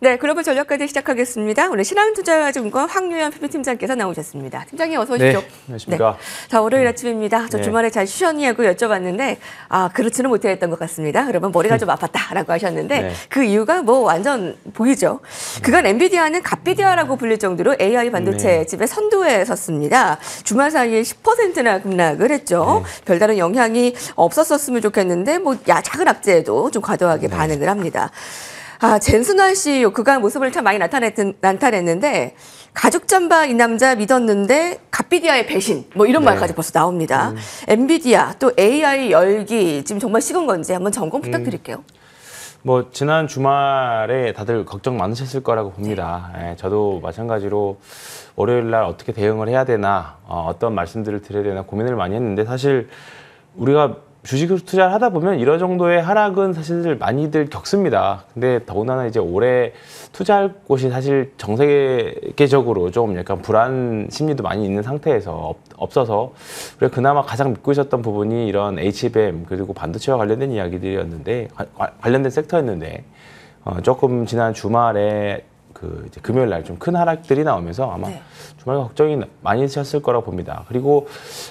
네, 글로벌 전략가들 시작하겠습니다. 오늘 신한투자증권 황유현 PB팀장께서 나오셨습니다. 팀장님 어서 오십시오. 네, 안녕하십니까. 네. 자, 월요일 아침입니다. 저 네. 주말에 잘 쉬셨냐고 여쭤봤는데 그렇지는 못했던 것 같습니다. 그러면 머리가 좀 아팠다라고 하셨는데 네. 그 이유가 뭐 완전 보이죠. 그간 엔비디아는 갓비디아라고 불릴 정도로 AI 반도체 칩의 선두에 섰습니다. 주말 사이에 10%나 급락을 했죠. 별다른 영향이 없었으면 좋겠는데 뭐 작은 악재에도 좀 과도하게 반응을 합니다. 젠슨환 CEO 그간 모습을 참 많이 나타냈는데 가죽 잠바 이 남자 믿었는데 갓비디아의 배신 뭐 이런 말까지 벌써 나옵니다. 엔비디아 또 AI 열기 지금 정말 식은 건지 한번 점검 부탁드릴게요. 뭐 지난 주말에 다들 걱정 많으셨을 거라고 봅니다. 예, 저도 마찬가지로 월요일 날 어떻게 대응을 해야 되나 어떤 말씀들을 드려야 되나 고민을 많이 했는데 사실 우리가 주식을 투자를 하다 보면 이런 정도의 하락은 사실 많이들 겪습니다. 근데 더군다나 이제 올해 투자할 곳이 사실 전 세계적으로 좀 약간 불안 심리도 많이 있는 상태에서 없어서 우리가 그나마 가장 믿고 있었던 부분이 이런 HBM 그리고 반도체와 관련된 이야기들이었는데 관련된 섹터였는데 조금 지난 주말에 이제 금요일 날 좀 큰 하락들이 나오면서 아마 주말 걱정이 많이 되셨을 거라고 봅니다. 그리고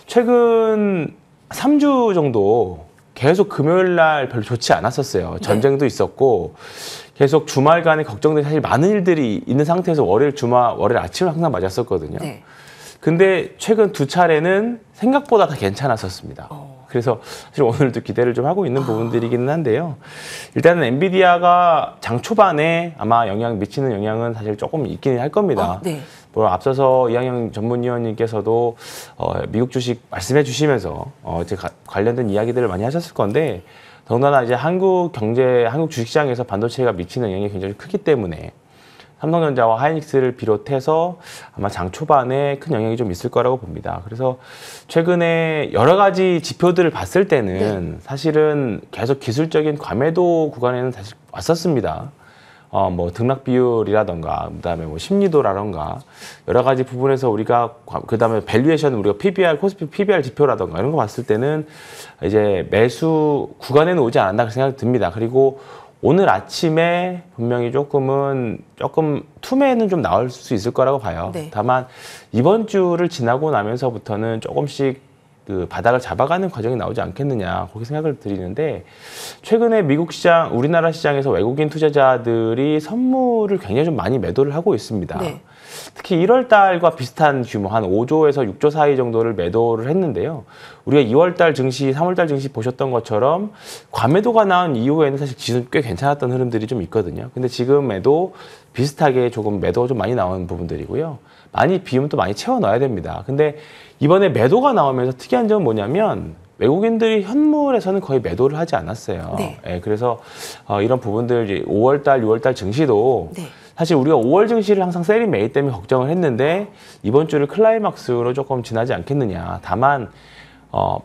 최근 3주 정도 계속 금요일 날 별로 좋지 않았었어요. 전쟁도 있었고 계속 주말간에 걱정들이 사실 많은 일들이 있는 상태에서 월요일 아침을 항상 맞았었거든요. 근데 최근 두 차례는 생각보다 다 괜찮았었습니다. 그래서 사실 오늘도 기대를 좀 하고 있는 부분들이기는 한데요. 일단은 엔비디아가 장 초반에 아마 미치는 영향은 사실 조금 있긴 할 겁니다. 뭐 앞서서 이항영 전문위원님께서도 미국 주식 말씀해 주시면서 이제 관련된 이야기들을 많이 하셨을 건데 더군다나 이제 한국 주식시장에서 반도체가 미치는 영향이 굉장히 크기 때문에 삼성전자와 하이닉스를 비롯해서 아마 장 초반에 큰 영향이 좀 있을 거라고 봅니다. 그래서 최근에 여러 가지 지표들을 봤을 때는 사실은 계속 기술적인 과매도 구간에는 사실 왔었습니다. 뭐 등락 비율이라던가 그다음에 뭐 심리도라던가 여러 가지 부분에서 우리가 그다음에 밸류에이션 우리가 PBR 코스피 PBR 지표라던가 이런 거 봤을 때는 이제 매수 구간에는 오지 않았나 그렇게 생각이 듭니다. 그리고 오늘 아침에 분명히 조금 투매는 좀 나올 수 있을 거라고 봐요. 다만 이번 주를 지나고 나면서부터는 조금씩 그 바닥을 잡아가는 과정이 나오지 않겠느냐 그렇게 생각을 드리는데 최근에 미국 시장, 우리나라 시장에서 외국인 투자자들이 선물을 굉장히 좀 많이 매도를 하고 있습니다. 특히 1월 달과 비슷한 규모 한 5조에서 6조 사이 정도를 매도를 했는데요. 우리가 2월 달 증시, 3월 달 증시 보셨던 것처럼 과매도가 나온 이후에는 사실 지수 꽤 괜찮았던 흐름들이 좀 있거든요. 근데 지금에도 비슷하게 조금 매도가 좀 많이 나오는 부분들이고요. 많이 비우면 또 많이 채워 넣어야 됩니다. 근데 이번에 매도가 나오면서 특이한 점은 뭐냐면 외국인들이 현물에서는 거의 매도를 하지 않았어요. 그래서 이런 부분들 이제 5월 달, 6월 달 증시도 사실 우리가 5월 증시를 항상 세리 메이 때문에 걱정을 했는데 이번 주를 클라이막스로 조금 지나지 않겠느냐. 다만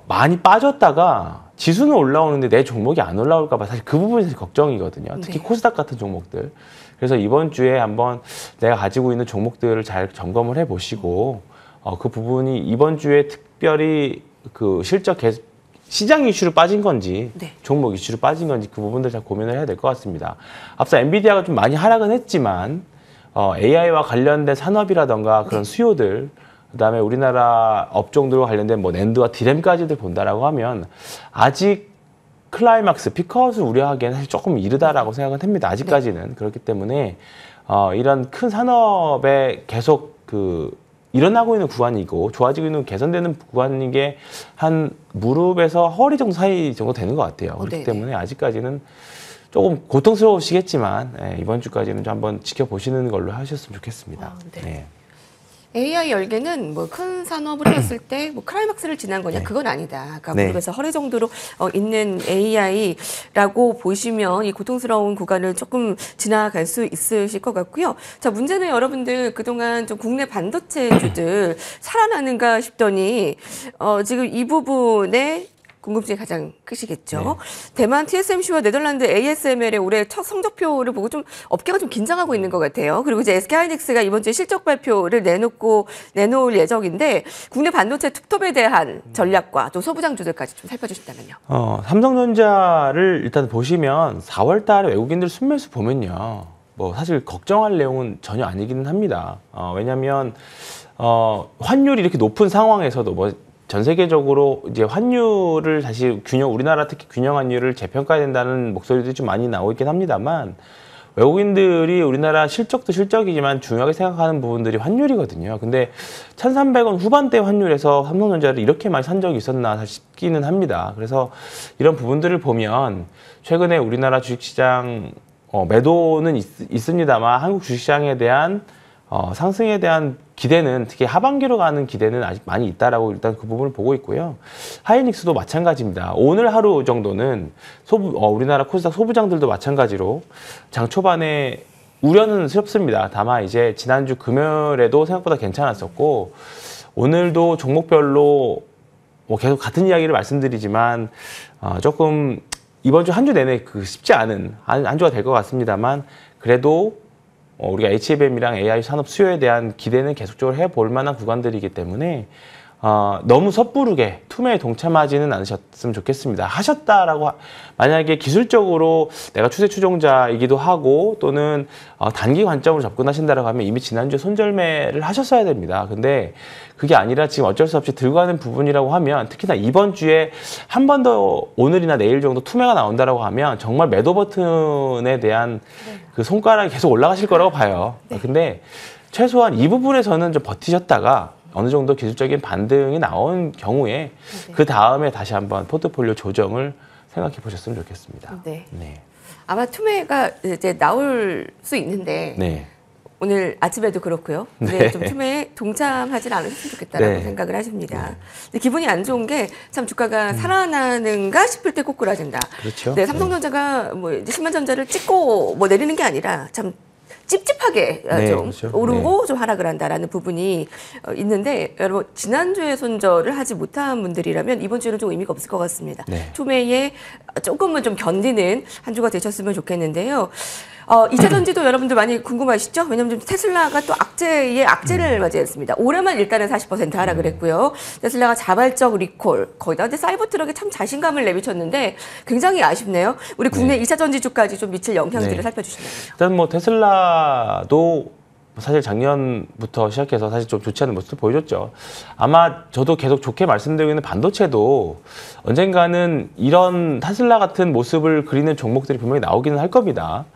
많이 빠졌다가 지수는 올라오는데 내 종목이 안 올라올까 봐 사실 그 부분이 사실 걱정이거든요. 특히 코스닥 같은 종목들. 그래서 이번 주에 한번 내가 가지고 있는 종목들을 잘 점검을 해보시고 그 부분이 이번 주에 특별히 그 시장 이슈로 빠진 건지 종목 이슈로 빠진 건지 그 부분들 잘 고민을 해야 될 것 같습니다. 앞서 엔비디아가 좀 많이 하락은 했지만 AI와 관련된 산업이라던가 그런 수요들 그다음에 우리나라 업종들과 관련된 뭐 낸드와 디램까지들 본다라고 하면 아직 클라이막스, 피크아웃을 우려하기에는 사실 조금 이르다라고 생각은 합니다. 아직까지는. 그렇기 때문에 이런 큰 산업에 계속 일어나고 있는 구간이고 좋아지고 있는 개선되는 구간인 게 한 무릎에서 허리 정도 사이 정도 되는 것 같아요. 그렇기 때문에 아직까지는 조금 고통스러우시겠지만 이번 주까지는 좀 한번 지켜보시는 걸로 하셨으면 좋겠습니다. AI 열기는 뭐 큰 산업을 했을 때 뭐 클라이막스를 지난 거냐 그건 아니다. 그러니까 무릎에서 허리 정도로 있는 AI라고 보시면 이 고통스러운 구간을 조금 지나갈 수 있으실 것 같고요. 자, 문제는 여러분들 그동안 좀 국내 반도체주들 살아나는가 싶더니 지금 이 부분에 궁금증이 가장 크시겠죠. 대만 TSMC와 네덜란드 ASML의 올해 첫 성적표를 보고 좀 업계가 좀 긴장하고 있는 것 같아요. 그리고 이제 SK하이닉스가 이번 주에 실적 발표를 내놓을 예정인데 국내 반도체 툭톱에 대한 전략과 또 소부장주들까지 좀 살펴주신다면요. 삼성전자를 일단 보시면 4월 달에 외국인들 순매수 보면요. 뭐 사실 걱정할 내용은 전혀 아니기는 합니다. 왜냐하면 환율이 이렇게 높은 상황에서도 뭐 전 세계적으로 이제 환율을 다시 우리나라 특히 균형 환율을 재평가해야 된다는 목소리도 좀 많이 나오고 있긴 합니다만, 외국인들이 우리나라 실적도 실적이지만 중요하게 생각하는 부분들이 환율이거든요. 근데 1,300원 후반대 환율에서 삼성전자를 이렇게 많이 산 적이 있었나 싶기는 합니다. 그래서 이런 부분들을 보면 최근에 우리나라 주식시장 매도는 있습니다만 한국 주식시장에 대한 상승에 대한 기대는, 특히 하반기로 가는 기대는 아직 많이 있다라고 일단 그 부분을 보고 있고요. 하이닉스도 마찬가지입니다. 오늘 하루 정도는 우리나라 코스닥 소부장들도 마찬가지로 장 초반에 우려는 스럽습니다. 다만 이제 지난주 금요일에도 생각보다 괜찮았었고, 오늘도 종목별로 뭐 계속 같은 이야기를 말씀드리지만 조금 이번 주 한 주 내내 쉽지 않은 한 주가 될 것 같습니다만, 그래도 우리가 HBM이랑 AI 산업 수요에 대한 기대는 계속적으로 해볼 만한 구간들이기 때문에 너무 섣부르게 투매에 동참하지는 않으셨으면 좋겠습니다. 하셨다라고 만약에 기술적으로 내가 추세 추종자이기도 하고 또는 단기 관점으로 접근하신다라고 하면 이미 지난주에 손절매를 하셨어야 됩니다. 근데 그게 아니라 지금 어쩔 수 없이 들고 가는 부분이라고 하면, 특히나 이번 주에 한 번 더 오늘이나 내일 정도 투매가 나온다라고 하면 정말 매도 버튼에 대한 그 손가락이 계속 올라가실 거라고 봐요. 근데 최소한 이 부분에서는 좀 버티셨다가 어느 정도 기술적인 반등이 나온 경우에 그 다음에 다시 한번 포트폴리오 조정을 생각해 보셨으면 좋겠습니다. 네. 아마 투매가 이제 나올 수 있는데 오늘 아침에도 그렇고요. 근데 좀 투매에 동참하진 않으셨으면 좋겠다라고 생각을 하십니다. 근데 기분이 안 좋은 게 참 주가가 살아나는가 싶을 때 꼬꾸라진다. 그렇죠. 네, 삼성전자가 뭐 이제 10만 전자를 찍고 뭐 내리는 게 아니라 참 찝찝하게 좀 그렇죠. 오르고 좀 하락을 한다라는 부분이 있는데, 여러분 지난주에 손절을 하지 못한 분들이라면 이번 주에는 좀 의미가 없을 것 같습니다. 투매에 조금은 좀 견디는 한 주가 되셨으면 좋겠는데요. 2차 전지도 여러분들 많이 궁금하시죠? 왜냐하면 테슬라가 또 악재의 악재를 맞이했습니다. 올해만 일단은 40% 하락을 했고요. 테슬라가 자발적 리콜, 거기다 근데 사이버트럭에 참 자신감을 내비쳤는데 굉장히 아쉽네요. 우리 국내 2차 전지주까지 좀 미칠 영향들을 살펴주시면요. 일단 뭐 테슬라도 사실 작년부터 시작해서 사실 좀 좋지 않은 모습을 보여줬죠. 아마 저도 계속 좋게 말씀드리고 있는 반도체도 언젠가는 이런 테슬라 같은 모습을 그리는 종목들이 분명히 나오기는 할 겁니다.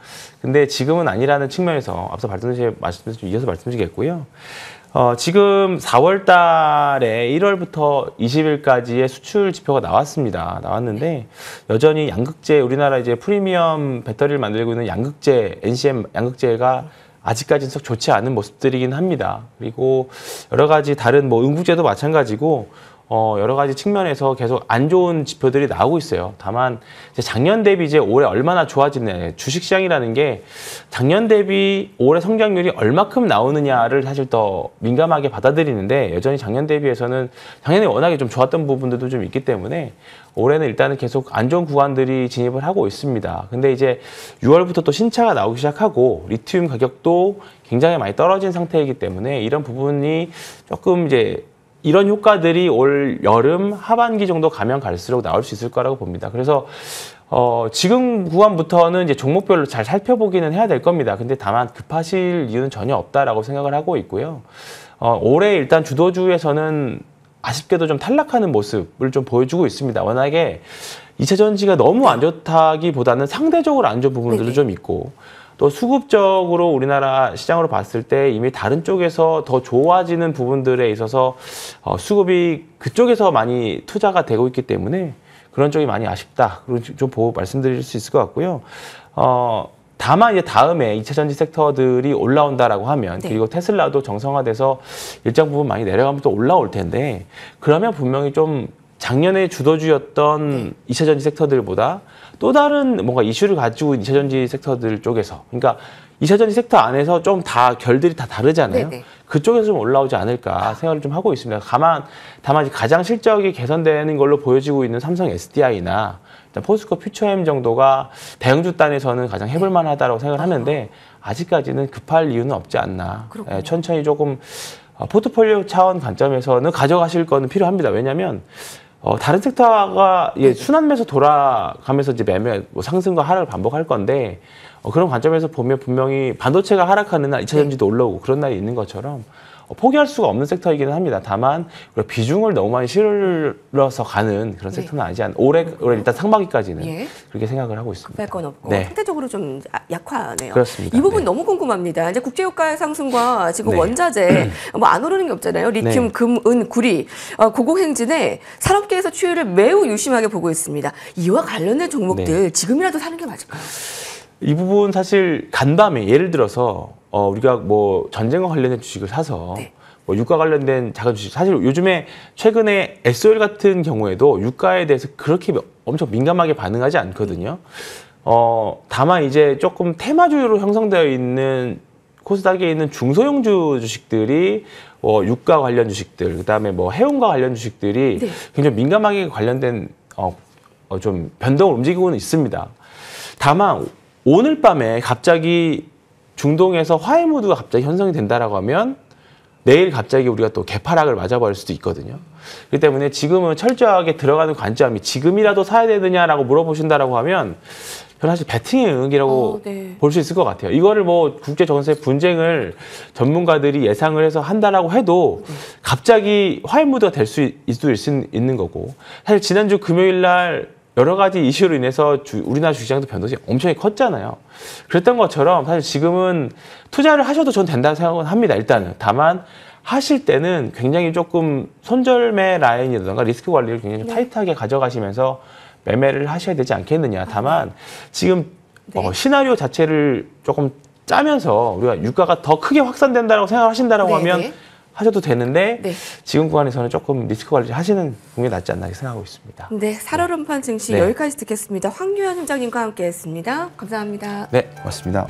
근데 지금은 아니라는 측면에서 앞서 말씀드린 좀 이어서 말씀드리겠고요. 지금 4월 달에 1월부터 20일까지의 수출 지표가 나왔는데 여전히 양극재, 우리나라 이제 프리미엄 배터리를 만들고 있는 양극재, NCM 양극재가 아직까지는 썩 좋지 않은 모습들이긴 합니다. 그리고 여러 가지 다른 뭐 응급제도 마찬가지고 여러 가지 측면에서 계속 안 좋은 지표들이 나오고 있어요. 다만 이제 작년 대비 이제 올해 얼마나 좋아지느냐, 주식시장이라는 게 작년 대비 올해 성장률이 얼마큼 나오느냐를 사실 더 민감하게 받아들이는데, 여전히 작년 대비해서는 작년에 워낙에 좀 좋았던 부분들도 좀 있기 때문에 올해는 일단은 계속 안 좋은 구간들이 진입을 하고 있습니다. 근데 이제 6월부터 또 신차가 나오기 시작하고 리튬 가격도 굉장히 많이 떨어진 상태이기 때문에 이런 부분이 조금 이제 이런 효과들이 올 여름 하반기 정도 가면 갈수록 나올 수 있을 거라고 봅니다. 그래서 지금 구간부터는 이제 종목별로 잘 살펴보기는 해야 될 겁니다. 근데 다만 급하실 이유는 전혀 없다라고 생각을 하고 있고요. 올해 일단 주도주에서는 아쉽게도 좀 탈락하는 모습을 좀 보여주고 있습니다. 워낙에 2차 전지가 너무 안 좋다기보다는 상대적으로 안 좋은 부분들도 좀 있고, 또 수급적으로 우리나라 시장으로 봤을 때 이미 다른 쪽에서 더 좋아지는 부분들에 있어서 수급이 그쪽에서 많이 투자가 되고 있기 때문에 그런 쪽이 많이 아쉽다. 그리고 좀 보고 말씀드릴 수 있을 것 같고요. 다만 이제 다음에 2차 전지 섹터들이 올라온다라고 하면, 그리고 테슬라도 정상화돼서 일정 부분 많이 내려가면 또 올라올 텐데, 그러면 분명히 좀 작년에 주도주였던 2차 전지 섹터들보다 또 다른 뭔가 이슈를 가지고 있는 2차 전지 섹터들 쪽에서, 그러니까 2차 전지 섹터 안에서 좀 다 결들이 다 다르잖아요. 그쪽에서 좀 올라오지 않을까 생각을 좀 하고 있습니다. 다만 가장 실적이 개선되는 걸로 보여지고 있는 삼성 SDI나 포스코 퓨처엠 정도가 대형주 단에서는 가장 해볼 만하다고 생각을 하는데, 아직까지는 급할 이유는 없지 않나. 천천히 조금 포트폴리오 차원 관점에서는 가져가실 거는 필요합니다. 왜냐하면 다른 섹터가 순환매에서 돌아가면서 이제 매매 뭐 상승과 하락을 반복할 건데 그런 관점에서 보면 분명히 반도체가 하락하는 날 2차 전지도 올라오고 그런 날이 있는 것처럼 포기할 수가 없는 섹터이기는 합니다. 다만 비중을 너무 많이 실어서 가는 그런 섹터는 아니지 않나. 올해 일단 상반기까지는 그렇게 생각을 하고 있습니다. 급할 건 없고 네. 상대적으로 좀 약화네요. 그렇습니다. 이 부분 네. 너무 궁금합니다. 이제 국제유가의 상승과 지금 원자재 뭐 안 오르는 게 없잖아요. 리튬, 금, 은, 구리, 고공행진에 산업계에서 추이를 매우 유심하게 보고 있습니다. 이와 관련된 종목들 지금이라도 사는 게 맞을까요? 이 부분 사실 간밤에 예를 들어서 우리가 뭐 전쟁과 관련된 주식을 사서 뭐 유가 관련된 작은 주식 사실 요즘에 최근에 SOL 같은 경우에도 유가에 대해서 그렇게 엄청 민감하게 반응하지 않거든요. 다만 이제 조금 테마주로 형성되어 있는 코스닥에 있는 중소형주 주식들이 유가 관련 주식들, 그다음에 뭐 해운과 관련 주식들이 굉장히 민감하게 관련된 좀 변동을 움직이고는 있습니다. 다만 오늘 밤에 갑자기 중동에서 화해 모드가 갑자기 형성이 된다라고 하면 내일 갑자기 우리가 또 개파락을 맞아버릴 수도 있거든요. 그렇기 때문에 지금은 철저하게 들어가는 관점이 지금이라도 사야 되느냐라고 물어보신다라고 하면 저는 사실 배팅의 영역이라고 볼 수 있을 것 같아요. 이거를 뭐 국제 정세 분쟁을 전문가들이 예상을 해서 한다라고 해도 갑자기 화해 모드가 될 수 있는 거고 사실 지난주 금요일 날 여러 가지 이슈로 인해서 우리나라 주식시장도 변동성이 엄청 컸잖아요. 그랬던 것처럼 사실 지금은 투자를 하셔도 전 된다고 생각은 합니다. 일단은. 다만 하실 때는 굉장히 조금 손절매 라인이라든가 리스크 관리를 굉장히 타이트하게 가져가시면서 매매를 하셔야 되지 않겠느냐. 다만 지금 시나리오 자체를 조금 짜면서 우리가 유가가 더 크게 확산된다고 생각하신다라고 하면 하셔도 되는데 지금 구간에서는 조금 리스크 관리 하시는 분이 낫지 않나 생각하고 있습니다. 네, 살얼음판 증시 여기까지 듣겠습니다. 황유한 팀장님과 함께했습니다. 감사합니다. 네, 고맙습니다.